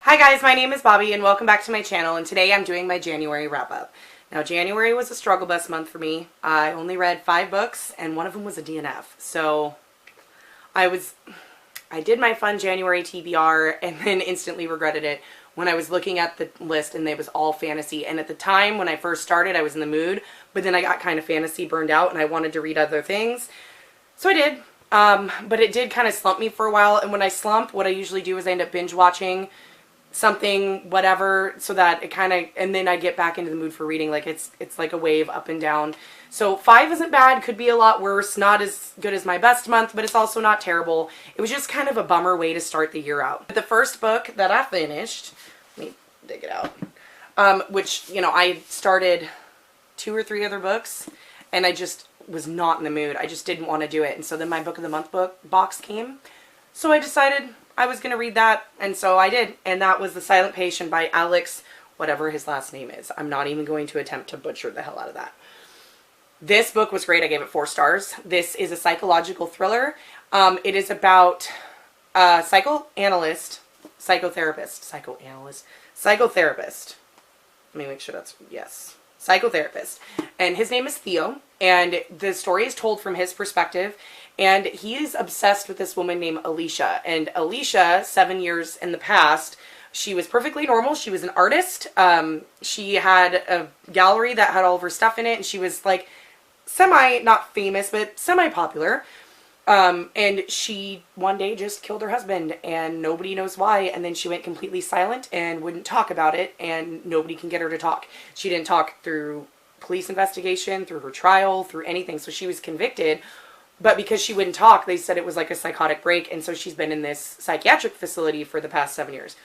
Hi guys, my name is Bobby and welcome back to my channel, and today I'm doing my January wrap up. Now January was a struggle bus month for me. I only read 5 books and one of them was a DNF. So I did my fun January TBR and then instantly regretted it when I was looking at the list and it was all fantasy. And at the time when I first started I was in the mood, but then I got kind of fantasy burned out and I wanted to read other things. So I did. But it did kind of slump me for a while, and when I slump, what I usually do is I end up binge watching something, whatever, so that it kind of, and then I get back into the mood for reading. Like it's like a wave up and down. So 5 isn't bad, could be a lot worse, not as good as my best month, but it's also not terrible. It was just kind of a bummer way to start the year out. The first book that I finished, let me dig it out, which, you know, I started 2 or 3 other books and I just was not in the mood. I just didn't want to do it. And so then my book of the month box came. So I decided I was going to read that, and so I did. And that was The Silent Patient by Alex, whatever his last name is. I'm not even going to attempt to butcher the hell out of that. This book was great. I gave it 4 stars. This is a psychological thriller. It is about a psychotherapist. Let me make sure that's, yes. Psychotherapist. And his name is Theo. And the story is told from his perspective. And he is obsessed with this woman named Alicia. And Alicia, 7 years in the past, she was perfectly normal. She was an artist. She had a gallery that had all of her stuff in it. And she was like not famous, but semi-popular. And she one day just killed her husband and nobody knows why. And then she went completely silent and wouldn't talk about it. And nobody can get her to talk. She didn't talk through police investigation, through her trial, through anything. So she was convicted. But because she wouldn't talk, they said it was like a psychotic break, and so she's been in this psychiatric facility for the past 7 years.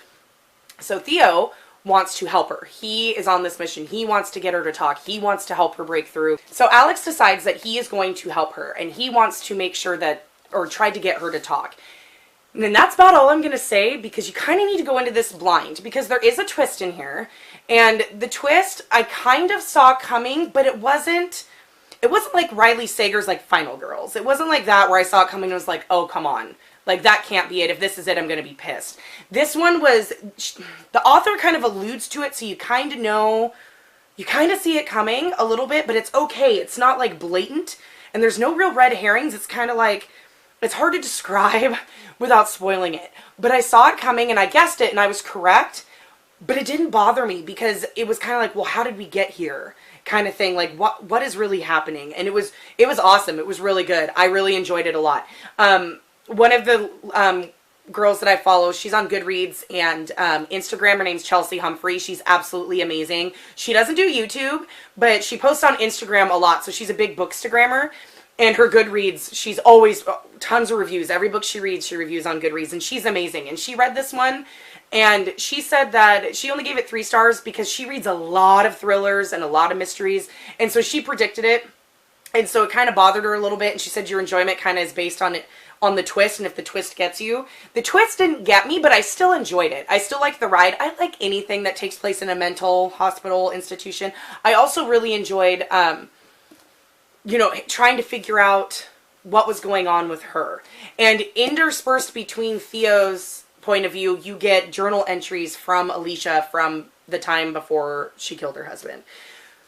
So Theo wants to help her. He is on this mission. He wants to get her to talk. He wants to help her break through. So Alex decides that he is going to help her, and he wants to make sure that, or try to get her to talk. And then that's about all I'm going to say, because you kind of need to go into this blind, because there is a twist in here. And the twist I kind of saw coming, but it wasn't like Riley Sager's like Final Girls. It wasn't like that where I saw it coming and was like, oh, come on. Like, that can't be it. If this is it, I'm going to be pissed. This one was, the author kind of alludes to it, so you kind of know, you kind of see it coming a little bit, but it's okay. It's not like blatant, and there's no real red herrings. It's kind of like, it's hard to describe without spoiling it. But I saw it coming and I guessed it and I was correct, but it didn't bother me because it was kind of like, well, how did we get here? Kind of thing, like what is really happening? And it was awesome. It was really good. I really enjoyed it a lot. One of the girls that I follow, she's on Goodreads and Instagram. Her name's Chelsea Humphrey. She's absolutely amazing. She doesn't do YouTube, but she posts on Instagram a lot. So she's a big bookstagrammer. And her Goodreads, she's always tons of reviews. Every book she reads, she reviews on Goodreads, and she's amazing. And she read this one, and she said that she only gave it 3 stars because she reads a lot of thrillers and a lot of mysteries, and so she predicted it, and so it kind of bothered her a little bit. And she said your enjoyment kind of is based on the twist, and if the twist gets you. The twist didn't get me, but I still enjoyed it. I still like the ride. I like anything that takes place in a mental hospital institution. I also really enjoyed you know, trying to figure out what was going on with her. And interspersed between Theo's point of view, you get journal entries from Alicia from the time before she killed her husband.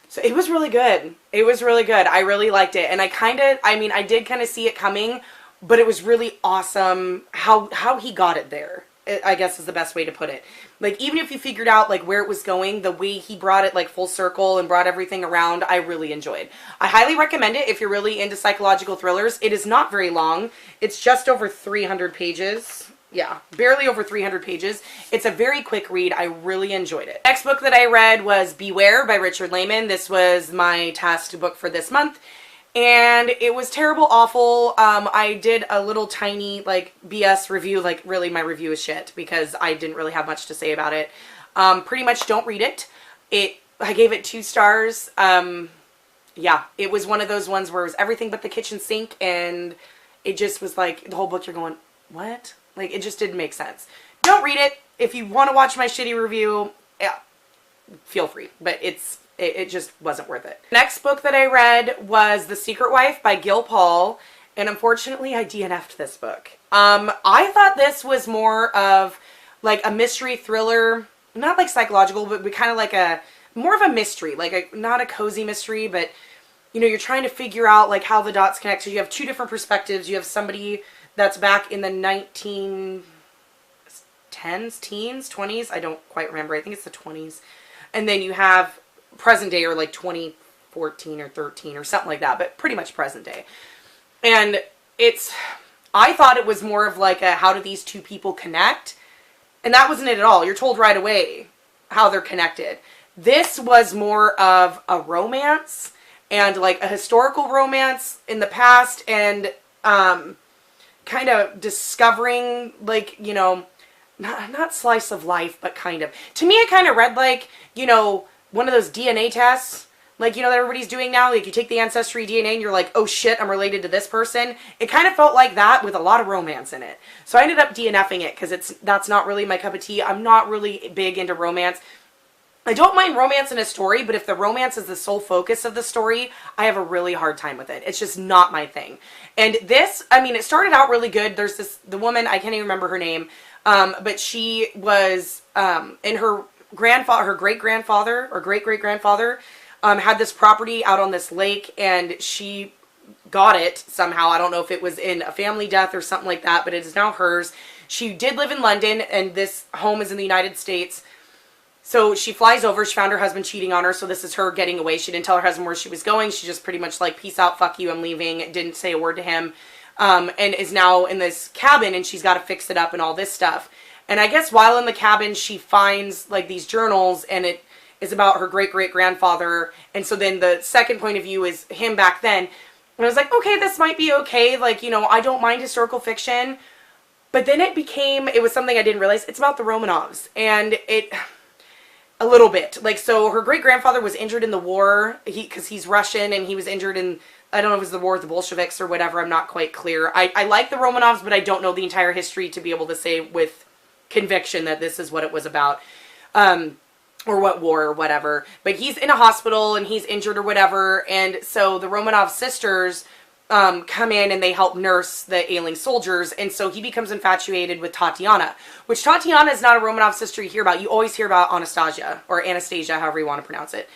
So it was really good. It was really good. I really liked it. And I did kind of see it coming, but it was really awesome how he got it there, I guess is the best way to put it. Like, even if you figured out like where it was going, the way he brought it like full circle and brought everything around, I really enjoyed. I highly recommend it if you're really into psychological thrillers. It is not very long. It's just over 300 pages. Yeah, barely over 300 pages. It's a very quick read. I really enjoyed it. Next book that I read was Beware by Richard Lehman. This was my tasked book for this month. And it was terrible, awful. I did a little tiny, like, BS review. Like, really, my review is shit because I didn't really have much to say about it. Pretty much don't read it. I gave it 2 stars. Yeah, it was one of those ones where it was everything but the kitchen sink, and it just was like, the whole book you're going, what? Like, it just didn't make sense. Don't read it. If you want to watch my shitty review, yeah, feel free. But it just wasn't worth it. Next book that I read was The Secret Wife by Gil Paul, and unfortunately I DNF'd this book. I thought this was more of like a mystery thriller, not like psychological, but kind of like a, more of a mystery, like a, not a cozy mystery, but you know, you're trying to figure out like how the dots connect. So you have two different perspectives. You have somebody that's back in the 1910s, teens, 20s. I don't quite remember. I think it's the 20s. And then you have present day, or like 2014 or 13 or something like that, but pretty much present day. And I thought it was more of like a, how do these two people connect? And that wasn't it at all. You're told right away how they're connected. This was more of a romance, and like a historical romance in the past, and kind of discovering, like, you know, not slice of life, but kind of. To me, it kind of read like, you know, one of those DNA tests, like, you know, that everybody's doing now. Like, you take the Ancestry DNA and you're like, oh shit, I'm related to this person. It kind of felt like that with a lot of romance in it. So I ended up DNFing it because that's not really my cup of tea. I'm not really big into romance. I don't mind romance in a story, but if the romance is the sole focus of the story, I have a really hard time with it. It's just not my thing. And this, I mean, it started out really good. There's the woman, I can't even remember her name, but she was, and her great-grandfather or great-great-grandfather had this property out on this lake, and she got it somehow. I don't know if it was in a family death or something like that, but it is now hers. She did live in London, and this home is in the United States. So she flies over. She found her husband cheating on her, so this is her getting away. She didn't tell her husband where she was going. She just pretty much like, peace out, fuck you, I'm leaving. Didn't say a word to him. And is now in this cabin, and she's got to fix it up and all this stuff. And I guess while in the cabin, she finds like these journals, and it is about her great-great-grandfather. And so then the second point of view is him back then. And I was like, okay, this might be okay. Like, you know, I don't mind historical fiction. But then it was something I didn't realize. It's about the Romanovs. And a little bit. Like, so her great-grandfather was injured in the war, because he's Russian, and he was injured in, I don't know if it was the war with the Bolsheviks or whatever, I'm not quite clear. I like the Romanovs, but I don't know the entire history to be able to say with conviction that this is what it was about, or what war or whatever. But he's in a hospital, and he's injured or whatever, and so the Romanov sisters come in and they help nurse the ailing soldiers, and so he becomes infatuated with Tatiana, which Tatiana is not a Romanov sister you hear about. You always hear about Anastasia, or Anastasia, however you want to pronounce it.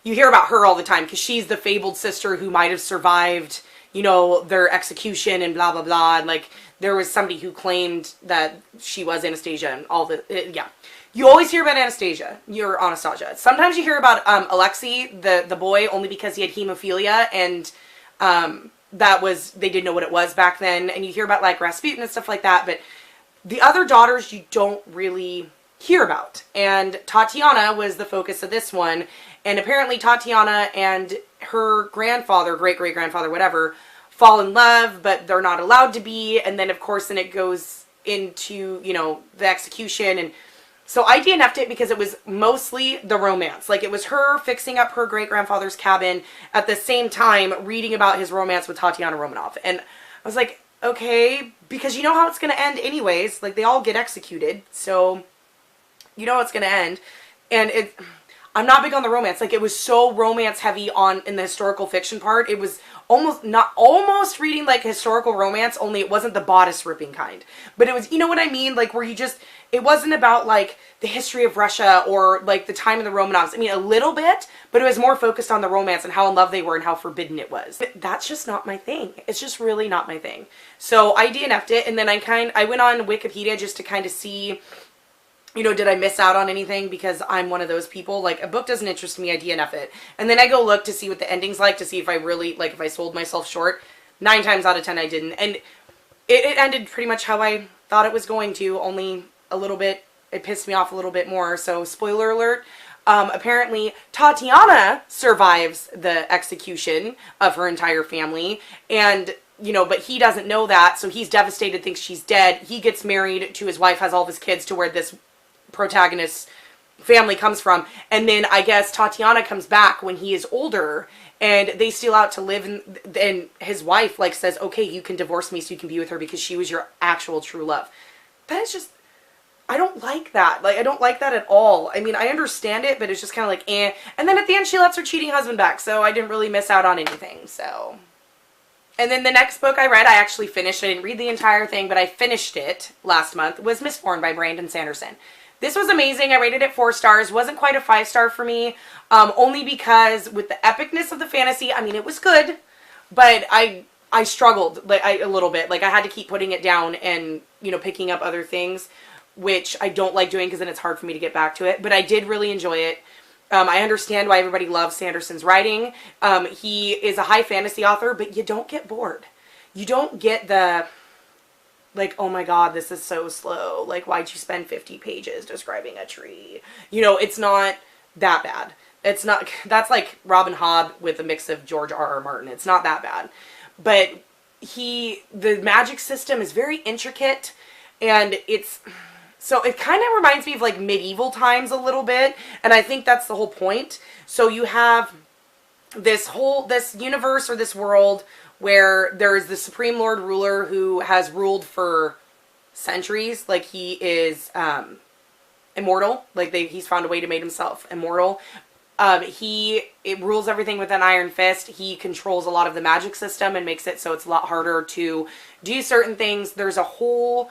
You hear about her all the time, because she's the fabled sister who might have survived, you know, their execution and blah, blah, blah. And, like, there was somebody who claimed that she was Anastasia and all the, yeah. You always hear about Anastasia, or Anastasia. Sometimes you hear about Alexei, the boy, only because he had hemophilia, and they didn't know what it was back then. And you hear about like Rasputin and stuff like that, but the other daughters you don't really hear about. And Tatiana was the focus of this one. And apparently Tatiana and her grandfather, great-great-grandfather, whatever, fall in love, but they're not allowed to be. And then of course, then it goes into, you know, the execution. And so I DNF'd it because it was mostly the romance. Like, it was her fixing up her great-grandfather's cabin at the same time reading about his romance with Tatiana Romanov. And I was like, okay, because you know how it's going to end anyways. Like, they all get executed, so you know how it's going to end. And I'm not big on the romance. Like, it was so romance heavy in the historical fiction part. It was almost reading like historical romance, only it wasn't the bodice ripping kind. But it was, you know what I mean? Like, where it wasn't about like the history of Russia or like the time of the Romanovs. I mean, a little bit, but it was more focused on the romance and how in love they were and how forbidden it was. But that's just not my thing. It's just really not my thing. So I DNF'd it, and then I went on Wikipedia just to kind of see, you know, did I miss out on anything? Because I'm one of those people. Like, a book doesn't interest me, I DNF it. And then I go look to see what the ending's like, to see if I really, like, if I sold myself short. 9 times out of 10 I didn't. And it ended pretty much how I thought it was going to, only a little bit, it pissed me off a little bit more. So, spoiler alert. Apparently, Tatiana survives the execution of her entire family. And, you know, but he doesn't know that, so he's devastated, thinks she's dead. He gets married to his wife, has all of his kids, to where this protagonist's family comes from. And then I guess Tatiana comes back when he is older, and they steal out to live, and his wife like says, okay, you can divorce me so you can be with her because she was your actual true love. That is just, I don't like that. Like, I don't like that at all. I mean, I understand it, but it's just kind of like, eh. And then at the end, she lets her cheating husband back, so I didn't really miss out on anything, so And then the next book I read, I actually finished. I didn't read the entire thing, but I finished it last month, was Mistborn by Brandon Sanderson. This was amazing. I rated it 4 stars. Wasn't quite a 5-star for me, only because with the epicness of the fantasy, I mean, it was good, but I struggled like a little bit. Like I had to keep putting it down and, you know, picking up other things, which I don't like doing because then it's hard for me to get back to it. But I did really enjoy it. I understand why everybody loves Sanderson's writing. He is a high fantasy author, but you don't get bored. You don't get the, like, oh my god, this is so slow. Like, why'd you spend 50 pages describing a tree? You know, it's not that bad. It's not, that's like Robin Hobb with a mix of George R.R. Martin. It's not that bad. But the magic system is very intricate, and so it kind of reminds me of like medieval times a little bit, and I think that's the whole point. So you have this universe or this world where there is the Supreme Lord Ruler who has ruled for centuries. Like he is immortal. Like he's found a way to make himself immortal. It rules everything with an iron fist. He controls a lot of the magic system and makes it so it's a lot harder to do certain things. There's a whole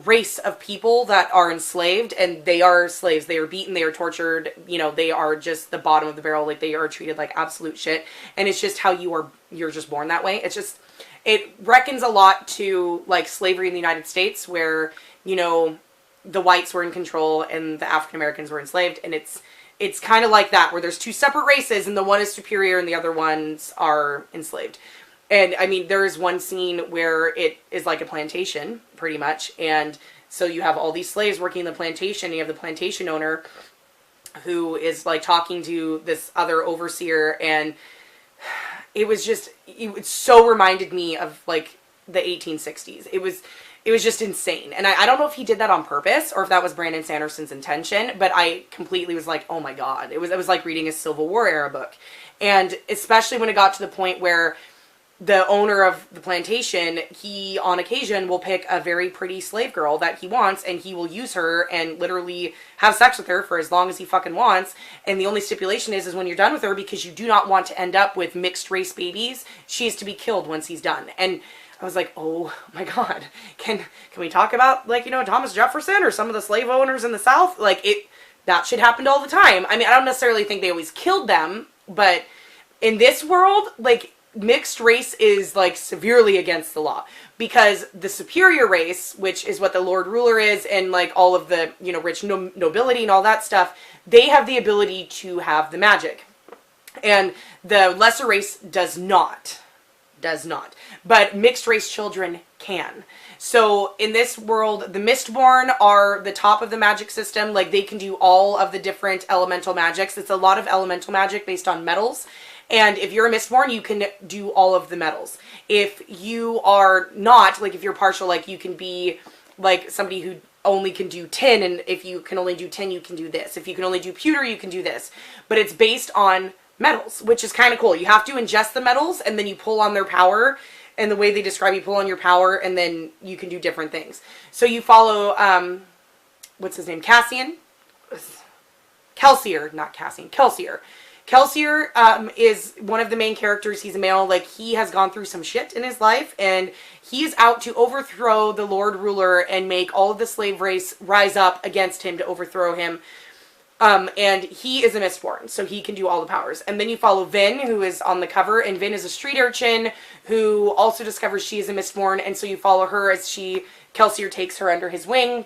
race of people that are enslaved, and they are slaves. They are beaten, they are tortured, you know, they are just the bottom of the barrel. Like they are treated like absolute shit. And it's just how you're just born that way. It reckons a lot to like slavery in the United States, where, you know, the whites were in control and the African Americans were enslaved, and it's kind of like that, where there's 2 separate races and the one is superior and the other ones are enslaved. And I mean, there is one scene where it is like a plantation, pretty much. And so you have all these slaves working in the plantation, and you have the plantation owner who is like talking to this other overseer, and it so reminded me of like the 1860s. It was just insane. And I don't know if he did that on purpose or if that was Brandon Sanderson's intention, but I completely was like, oh my god. It was like reading a Civil War era book. And especially when it got to the point where the owner of the plantation, he on occasion will pick a very pretty slave girl that he wants, and he will use her and literally have sex with her for as long as he fucking wants. And the only stipulation is when you're done with her, because you do not want to end up with mixed race babies, she is to be killed once he's done. And I was like, oh my god, can we talk about, like, you know, Thomas Jefferson or some of the slave owners in the South? Like, that shit happened all the time. I mean, I don't necessarily think they always killed them, but in this world, like, mixed race is like severely against the law, because the superior race, which is what the Lord Ruler is, and like all of the, you know, rich nobility and all that stuff, they have the ability to have the magic, and the lesser race does not, but mixed race children can. So in this world, the Mistborn are the top of the magic system. Like they can do all of the different elemental magics. It's a lot of elemental magic based on metals. And if you're a Mistborn, you can do all of the metals. If you are not, like if you're partial, like you can be like somebody who only can do tin, and if you can only do tin, you can do this. If you can only do pewter, you can do this. But it's based on metals, which is kind of cool. You have to ingest the metals, and then you pull on their power. And the way they describe, you pull on your power, and then you can do different things. So you follow, what's his name? Cassian? Kelsier, not Cassian. Kelsier. Kelsier is one of the main characters. He's a male. Like, he has gone through some shit in his life, and he's out to overthrow the Lord Ruler and make all of the slave race rise up against him to overthrow him. And he is a Mistborn, so he can do all the powers. And then you follow Vin, who is on the cover, and Vin is a street urchin who also discovers she is a Mistborn, and so you follow her as Kelsier takes her under his wing,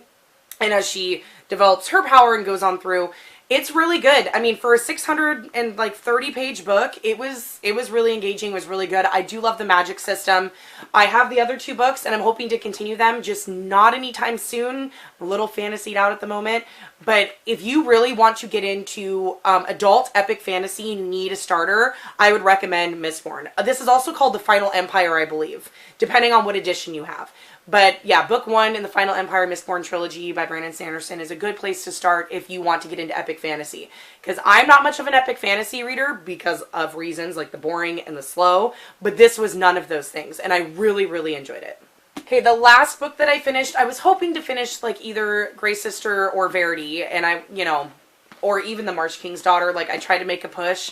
and as she develops her power and goes on through. It's really good. I mean, for a 630-page book, it was really engaging. It was really good. I do love the magic system. I have the other 2 books, and I'm hoping to continue them, just not anytime soon. I'm a little fantasied out at the moment. But if you really want to get into adult epic fantasy and you need a starter, I would recommend Mistborn. This is also called The Final Empire, I believe, depending on what edition you have. But yeah, book 1 in the Final Empire Mistborn trilogy by Brandon Sanderson is a good place to start if you want to get into epic fantasy. Because I'm not much of an epic fantasy reader because of reasons like the boring and the slow, but this was none of those things, and I really, really enjoyed it. Okay, the last book that I finished, I was hoping to finish like either Grey Sister or Verity, and or even The Marsh King's Daughter. Like, I tried to make a push.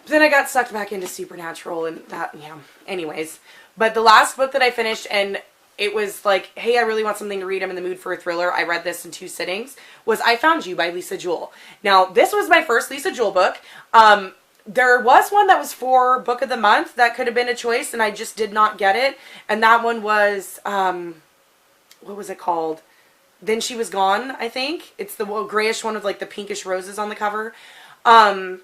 But then I got sucked back into Supernatural and that, yeah. Anyways. But the last book that I finished, and it was like, hey, I really want something to read. I'm in the mood for a thriller. I read this in 2 sittings. Was I Found You by Lisa Jewell. Now, this was my first Lisa Jewell book. There was one that was for Book of the Month that could have been a choice, and I just did not get it. And that one was, what was it called? Then She Was Gone, I think. It's the grayish one with like the pinkish roses on the cover. That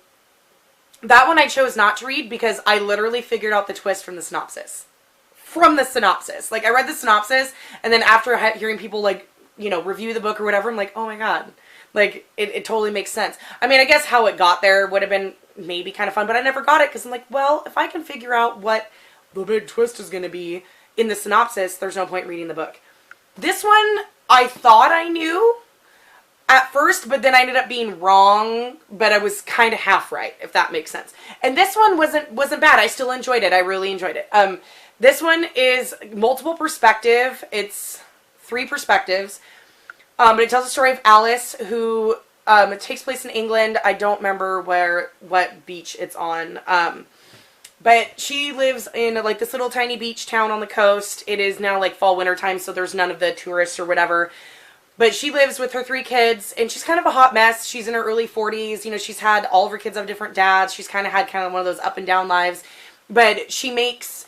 one I chose not to read because I literally figured out the twist from the synopsis. Like, I read the synopsis, and then after hearing people, like, you know, review the book or whatever, I'm like, oh my god. Like, it totally makes sense. I mean, I guess how it got there would have been maybe kind of fun, but I never got it because I'm like, well, if I can figure out what the big twist is going to be in the synopsis, there's no point reading the book. This one, I thought I knew at first, but then I ended up being wrong, but I was kind of half right, if that makes sense. And this one wasn't bad. I still enjoyed it. I really enjoyed it. This one is multiple perspective. It's 3 perspectives. But it tells the story of Alice, who it takes place in England. I don't remember what beach it's on. But she lives in like this little tiny beach town on the coast. It is now like fall winter time, so there's none of the tourists or whatever. But she lives with her 3 kids, and she's kind of a hot mess. She's in her early 40s. You know, she's had all of her kids have different dads. She's kind of had one of those up and down lives. But she makes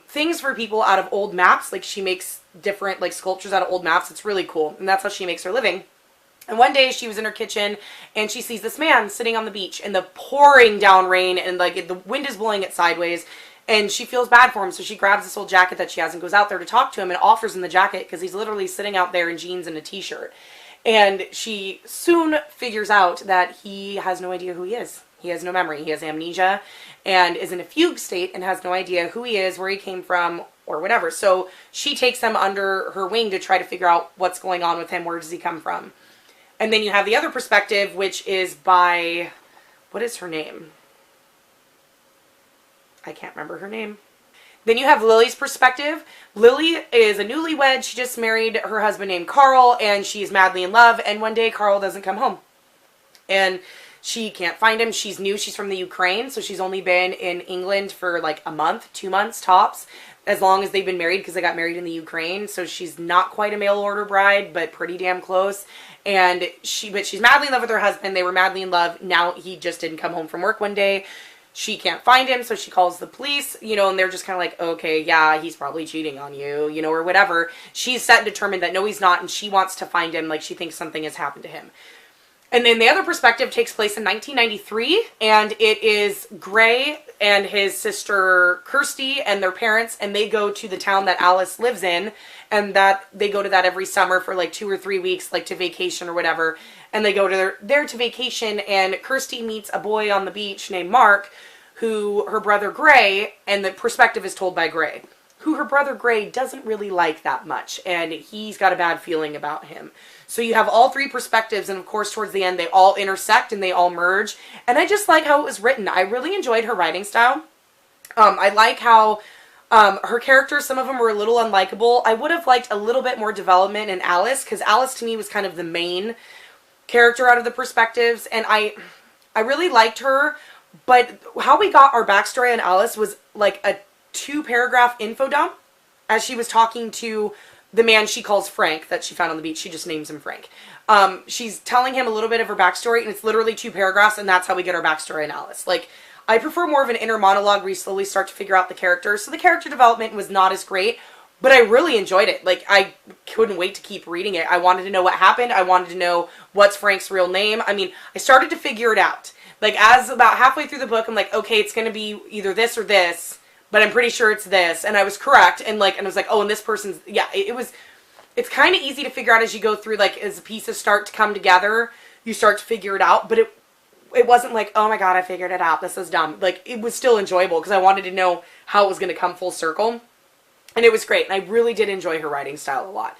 things for people out of old maps. Like, she makes different like sculptures out of old maps. It's really cool, and that's how she makes her living. And one day she was in her kitchen and she sees this man sitting on the beach in the pouring down rain, and like the wind is blowing it sideways, and she feels bad for him. So she grabs this old jacket that she has and goes out there to talk to him and offers him the jacket because he's literally sitting out there in jeans and a t-shirt. And she soon figures out that he has no idea who he is. He has no memory. He has amnesia and is in a fugue state and has no idea who he is, where he came from, or whatever. So she takes him under her wing to try to figure out what's going on with him. Where does he come from? And then you have the other perspective, which is by, what is her name? I can't remember her name. Then you have Lily's perspective. Lily is a newlywed. She just married her husband named Carl, and she's madly in love. And one day Carl doesn't come home. And she can't find him. She's new. She's from the Ukraine, so she's only been in England for like a month, 2 months tops, as long as they've been married, because they got married in the Ukraine. So she's not quite a mail order bride, but pretty damn close. And she's madly in love with her husband. They were madly in love. Now he just didn't come home from work one day. She can't find him, so she calls the police, you know, and they're just kind of like, okay, yeah, he's probably cheating on you, you know, or whatever. She's set and determined that no, he's not, and she wants to find him, like she thinks something has happened to him. And then the other perspective takes place in 1993, and it is Gray and his sister Kirsty and their parents, and they go to the town that Alice lives in, and that they go to that every summer for like 2 or 3 weeks, like to vacation or whatever. And they go to there to vacation, and Kirsty meets a boy on the beach named Mark, who her brother Gray, and the perspective is told by Gray, who her brother Gray doesn't really like that much, and he's got a bad feeling about him. So you have all 3 perspectives, and of course towards the end they all intersect and they all merge. And I just like how it was written. I really enjoyed her writing style. I like how her characters, some of them were a little unlikable. I would have liked a little bit more development in Alice, because Alice to me was kind of the main character out of the perspectives, and I really liked her. But how we got our backstory on Alice was like a 2-paragraph info dump as she was talking to the man she calls Frank that she found on the beach. She just names him Frank. She's telling him a little bit of her backstory, and it's literally 2 paragraphs, and that's how we get our backstory on Alice. Like, I prefer more of an inner monologue where you slowly start to figure out the characters. So the character development was not as great, but I really enjoyed it. Like, I couldn't wait to keep reading it. I wanted to know what happened. I wanted to know what's Frank's real name. I mean, I started to figure it out. Like, as about halfway through the book, I'm like, okay, it's going to be either this or this, but I'm pretty sure it's this. And I was correct. And I was like, oh, and this person's, yeah, it's kind of easy to figure out as you go through, like, as the pieces start to come together, you start to figure it out. But it wasn't like, oh my God, I figured it out. This is dumb. Like, it was still enjoyable because I wanted to know how it was going to come full circle. And it was great. And I really did enjoy her writing style a lot.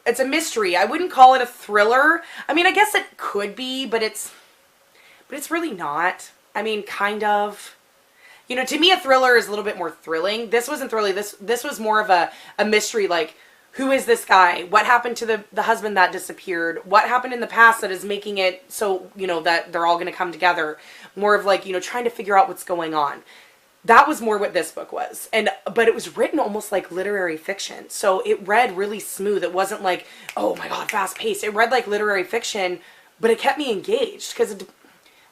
It's a mystery. I wouldn't call it a thriller. I mean, I guess it could be, but it's really not. I mean, kind of. You know, to me, a thriller is a little bit more thrilling. This wasn't thrilling. This was more of a mystery, like, who is this guy? What happened to the husband that disappeared? What happened in the past that is making it so, you know, that they're all going to come together? More of like, you know, trying to figure out what's going on. That was more what this book was. But it was written almost like literary fiction. So it read really smooth. It wasn't like, oh my God, fast paced. It read like literary fiction, but it kept me engaged because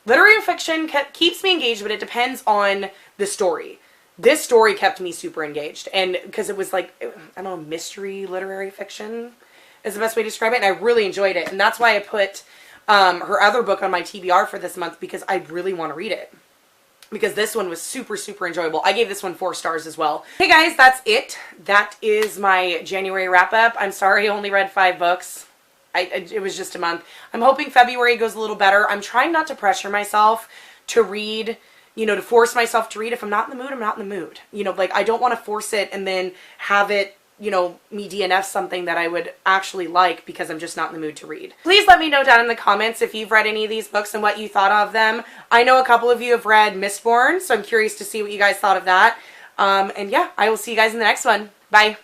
literary fiction keeps me engaged, but it depends on the story. This story kept me super engaged, and because it was like, I don't know, mystery literary fiction is the best way to describe it, and I really enjoyed it, and that's why I put her other book on my TBR for this month, because I really want to read it, because this one was super, super enjoyable. I gave this one 4 stars as well. Hey guys, that's it. That is my January wrap-up. I'm sorry I only read 5 books. It was just a month. I'm hoping February goes a little better. I'm trying not to pressure myself to read, you know, to force myself to read. If I'm not in the mood, I'm not in the mood. You know, like I don't want to force it and then have it, you know, me DNF something that I would actually like because I'm just not in the mood to read. Please let me know down in the comments if you've read any of these books and what you thought of them. I know a couple of you have read Mistborn, so I'm curious to see what you guys thought of that. And yeah, I will see you guys in the next one. Bye.